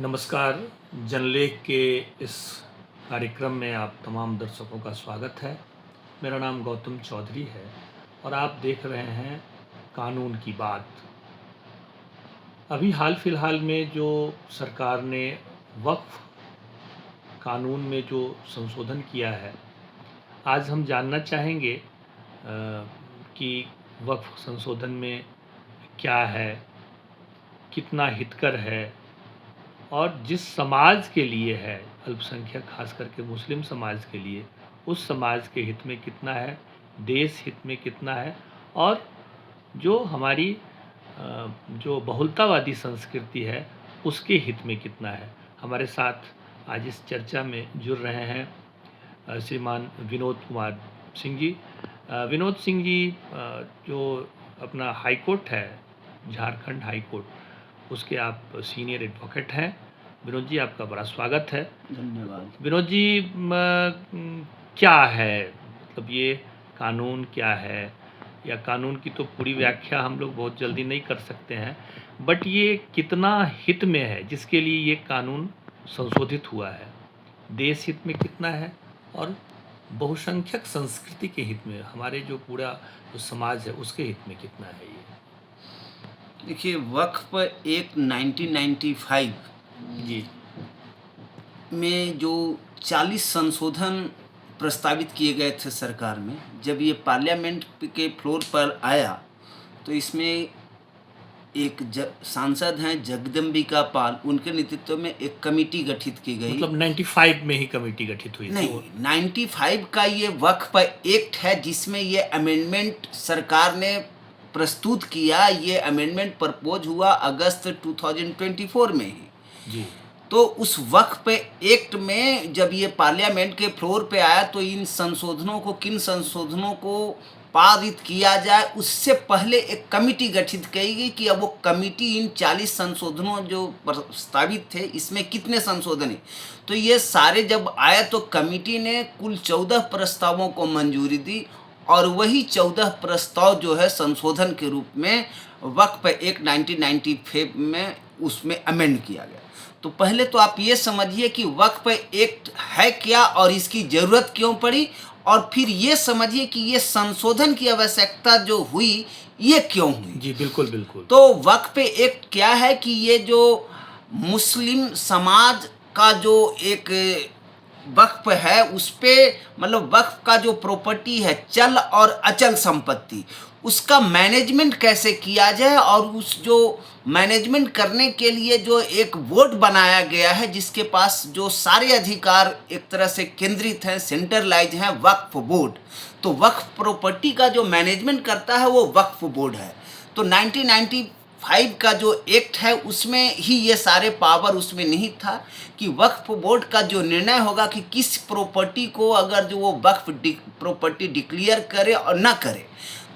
नमस्कार। जनलेख के इस कार्यक्रम में आप तमाम दर्शकों का स्वागत है। मेरा नाम गौतम चौधरी है और आप देख रहे हैं कानून की बात। अभी हाल फिलहाल में जो सरकार ने वक्फ कानून में जो संशोधन किया है, आज हम जानना चाहेंगे कि वक्फ संशोधन में क्या है, कितना हितकर है और जिस समाज के लिए है, अल्पसंख्यक खास करके मुस्लिम समाज के लिए, उस समाज के हित में कितना है, देश हित में कितना है और जो हमारी जो बहुलतावादी संस्कृति है उसके हित में कितना है। हमारे साथ आज इस चर्चा में जुड़ रहे हैं श्रीमान विनोद कुमार सिंह जी। विनोद सिंह जी जो अपना हाई कोर्ट है, झारखंड हाई कोर्ट, उसके आप सीनियर एडवोकेट हैं। विनोद जी, आपका बड़ा स्वागत है। धन्यवाद। विनोद जी, क्या है, मतलब ये कानून क्या है, या कानून की तो पूरी व्याख्या हम लोग बहुत जल्दी नहीं कर सकते हैं, बट ये कितना हित में है जिसके लिए ये कानून संशोधित हुआ है, देश हित में कितना है और बहुसंख्यक संस्कृति के हित में, हमारे जो पूरा जो समाज है उसके हित में कितना है ये? देखिए, वक्फ एक्ट 1995 जी में जो 40 संशोधन प्रस्तावित किए गए थे सरकार में, जब ये पार्लियामेंट के फ्लोर पर आया तो इसमें एक सांसद हैं जगदम्बिका पाल, उनके नेतृत्व में एक कमेटी गठित की गई। मतलब 95 में ही कमेटी गठित हुई थी? नहीं, 95 का ये वक्फ एक्ट है जिसमें ये अमेंडमेंट सरकार ने प्रस्तुत किया। ये अमेंडमेंट प्रपोज हुआ अगस्त 2024 में ही। जी। तो उस वक्फ एक्ट में जब ये पार्लियामेंट के फ्लोर पे आया तो इन संशोधनों को, किन संशोधनों को पारित किया जाए, उससे पहले एक कमेटी गठित की गई कि अब वो कमेटी इन 40 संशोधनों जो प्रस्तावित थे इसमें कितने संशोधन है। तो ये सारे जब आया तो कमेटी ने कुल 14 प्रस्तावों को मंजूरी दी और वही 14 प्रस्ताव जो है संशोधन के रूप में वक्फ एक्ट 1995 में उसमें अमेंड किया गया। तो पहले तो आप ये समझिए कि वक्फ एक्ट है क्या और इसकी ज़रूरत क्यों पड़ी, और फिर ये समझिए कि ये संशोधन की आवश्यकता जो हुई ये क्यों हुई। जी बिल्कुल बिल्कुल। तो वक्फ एक्ट क्या है कि ये जो मुस्लिम समाज का जो एक वक्फ है उस पे, मतलब वक्फ का जो प्रॉपर्टी है, चल और अचल संपत्ति, उसका मैनेजमेंट कैसे किया जाए और उस जो मैनेजमेंट करने के लिए जो एक बोर्ड बनाया गया है जिसके पास जो सारे अधिकार एक तरह से केंद्रित हैं, सेंट्रलाइज हैं, वक्फ बोर्ड। तो वक्फ प्रॉपर्टी का जो मैनेजमेंट करता है वो वक्फ बोर्ड है। तो 1995 का जो एक्ट है उसमें ही ये सारे पावर उसमें नहीं था कि वक्फ बोर्ड का जो निर्णय होगा कि किस प्रॉपर्टी को अगर जो वो वक्फ प्रॉपर्टी डिक्लेयर करे और ना करे,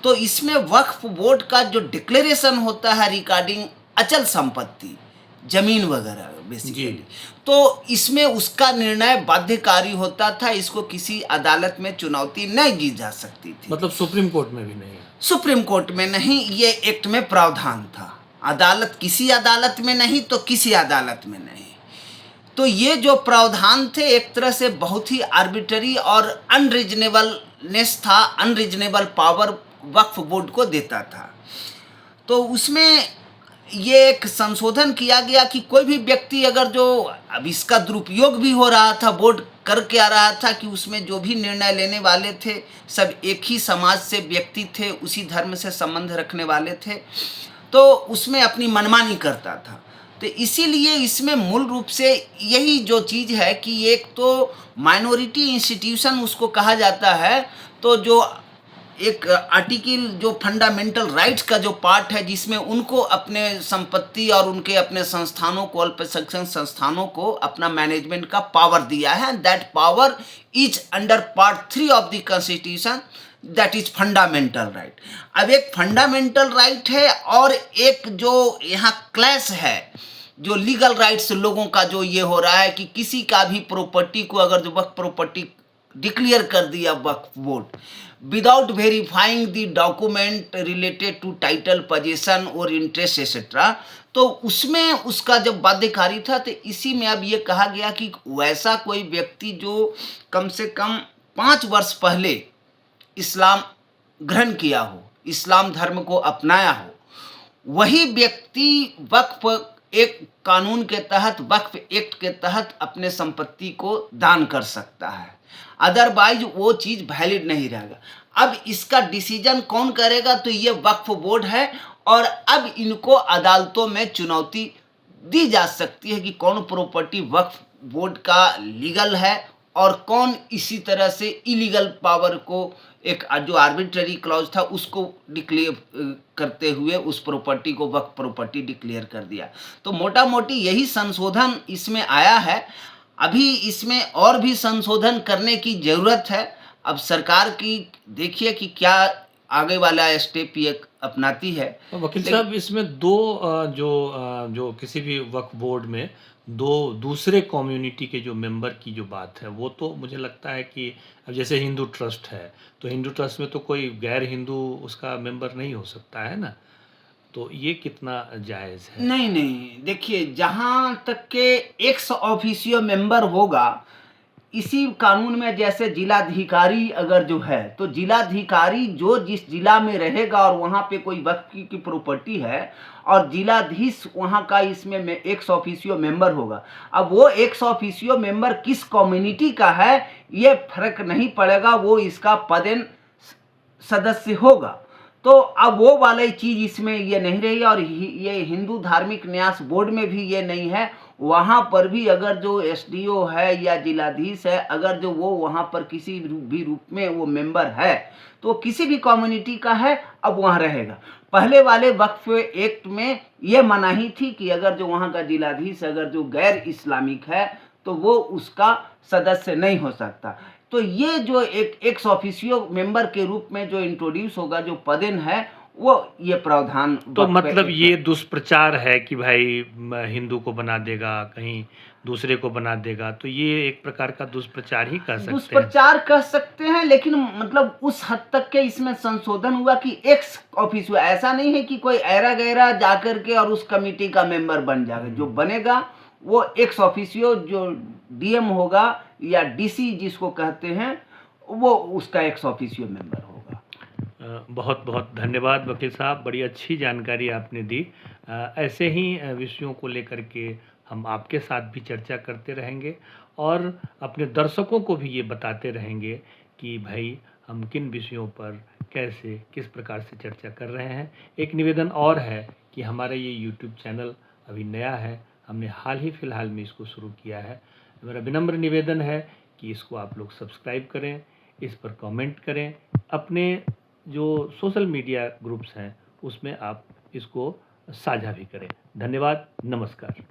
तो इसमें वक्फ बोर्ड का जो डिक्लेरेशन होता है रिगार्डिंग अचल संपत्ति, जमीन वगैरह बेसिकली, तो इसमें उसका निर्णय बाध्यकारी होता था। इसको किसी अदालत में चुनौती नहीं दी जा सकती थी। मतलब सुप्रीम कोर्ट में भी नहीं? सुप्रीम कोर्ट में नहीं, ये एक्ट में प्रावधान था। अदालत, किसी अदालत में नहीं तो किसी अदालत में नहीं। तो ये जो प्रावधान थे एक तरह से बहुत ही आर्बिट्ररी और अनरीजनेबलनेस था, अनरीजनेबल पावर वक्फ बोर्ड को देता था। तो उसमें ये एक संशोधन किया गया कि कोई भी व्यक्ति अगर जो, अब इसका दुरुपयोग भी हो रहा था, बोर्ड करके आ रहा था कि उसमें जो भी निर्णय लेने वाले थे सब एक ही समाज से व्यक्ति थे, उसी धर्म से संबंध रखने वाले थे, तो उसमें अपनी मनमानी करता था। तो इसीलिए इसमें मूल रूप से यही जो चीज़ है कि एक तो माइनॉरिटी इंस्टीट्यूशन उसको कहा जाता है, तो जो एक आर्टिकल जो फंडामेंटल राइट्स का जो पार्ट है जिसमें उनको अपने संपत्ति और उनके अपने संस्थानों को, अल्पसंख्यक संस्थानों को अपना मैनेजमेंट का पावर दिया है। That power is under part 3 of the constitution, that is fundamental right. अब एक फंडामेंटल राइट है और एक जो यहाँ क्लैश है, जो लीगल राइट्स लोगों का जो ये हो रहा है कि किसी का भी प्रॉपर्टी को अगर जो वक्फ प्रॉपर्टी डिक्लेयर कर दिया Waqf board without verifying the document related to title, position और इंटरेस्ट एक्सेट्रा, तो उसमें उसका जब बाध्यकारी था, तो इसी में अब ये कहा गया कि वैसा कोई व्यक्ति जो कम से कम 5 वर्ष पहले इस्लाम ग्रहण किया हो, इस्लाम धर्म को अपनाया हो, वही व्यक्ति वक्फ एक कानून के तहत, वक्फ एक्ट के तहत अपने संपत्ति को दान कर सकता है। अदरवाइज वो चीज़ वैलिड नहीं रहेगा। अब इसका डिसीजन कौन करेगा? तो ये वक्फ बोर्ड है, और अब इनको अदालतों में चुनौती दी जा सकती है कि कौन प्रॉपर्टी वक्फ बोर्ड का लीगल है और कौन इसी तरह से इलीगल पावर को, एक जो आर्बिट्ररी क्लॉज था उसको डिक्लेयर करते हुए उस प्रॉपर्टी को वक्फ प्रॉपर्टी डिक्लेयर कर दिया। तो मोटा मोटी यही संशोधन इसमें आया है। अभी इसमें और भी संशोधन करने की ज़रूरत है। अब सरकार की देखिए कि क्या आगे वाला स्टेप ये अपनाती है। तो वकील साहब, इसमें जो किसी भी वक्फ बोर्ड में दो दूसरे कम्युनिटी के जो मेंबर की जो बात है, वो तो मुझे लगता है कि अब जैसे हिंदू ट्रस्ट है, तो हिंदू ट्रस्ट में तो कोई गैर हिंदू उसका मेंबर नहीं हो सकता है ना, तो ये कितना जायज़ है? नहीं नहीं, देखिए जहाँ तक के एक्स ऑफिशियो मेंबर होगा, इसी कानून में जैसे जिलाधिकारी अगर जो है, तो जिलाधिकारी जो जिस जिला में रहेगा और वहाँ पे कोई वक्फ की प्रॉपर्टी है, और जिलाधीश वहाँ का इसमें एक्स ऑफिशियो मेंबर होगा। अब वो एक्स ऑफिशियो मेंबर किस कम्युनिटी का है ये फर्क नहीं पड़ेगा, वो इसका पदेन सदस्य होगा। तो अब वो वाली चीज़ इसमें ये नहीं रही, और ये हिंदू धार्मिक न्यास बोर्ड में भी ये नहीं है। वहाँ पर भी अगर जो एसडीओ है या जिलाधीश है, अगर जो वो वहाँ पर किसी भी रूप में वो मेंबर है, तो किसी भी कम्युनिटी का है, अब वहाँ रहेगा। पहले वाले वक्फ एक्ट में ये मनाही थी कि अगर जो वहाँ का जिलाधीश अगर जो गैर इस्लामिक है तो वो उसका सदस्य नहीं हो सकता। तो ये जो एक एक्स ऑफिशियो मेंबर के रूप में जो इंट्रोड्यूस होगा, जो पदेन है, वो ये प्रावधान तो मतलब ये दुष्प्रचार है कि भाई हिंदू को बना देगा, कहीं दूसरे को बना देगा, तो ये एक प्रकार का दुष्प्रचार ही कह सकते हैं। दुष्प्रचार कह सकते हैं, लेकिन मतलब उस हद तक के इसमें संशोधन हुआ कि एक्स ऑफिस हुआ। ऐसा नहीं है कि कोई ऐरा गैरा जाकर के और उस कमेटी का मेंबर बन जाएगा। जो बनेगा वो एक्स ऑफिसियो, जो डीएम होगा या डीसी जिसको कहते हैं, वो उसका एक्स ऑफिसियो मेंबर होगा। बहुत बहुत धन्यवाद वकील साहब, बड़ी अच्छी जानकारी आपने दी। ऐसे ही विषयों को लेकर के हम आपके साथ भी चर्चा करते रहेंगे और अपने दर्शकों को भी ये बताते रहेंगे कि भाई हम किन विषयों पर कैसे किस प्रकार से चर्चा कर रहे हैं। एक निवेदन और है कि हमारा ये यूट्यूब चैनल अभी नया है, हमने हाल ही फ़िलहाल में इसको शुरू किया है। मेरा विनम्र निवेदन है कि इसको आप लोग सब्सक्राइब करें, इस पर कमेंट करें, अपने जो सोशल मीडिया ग्रुप्स हैं उसमें आप इसको साझा भी करें। धन्यवाद, नमस्कार।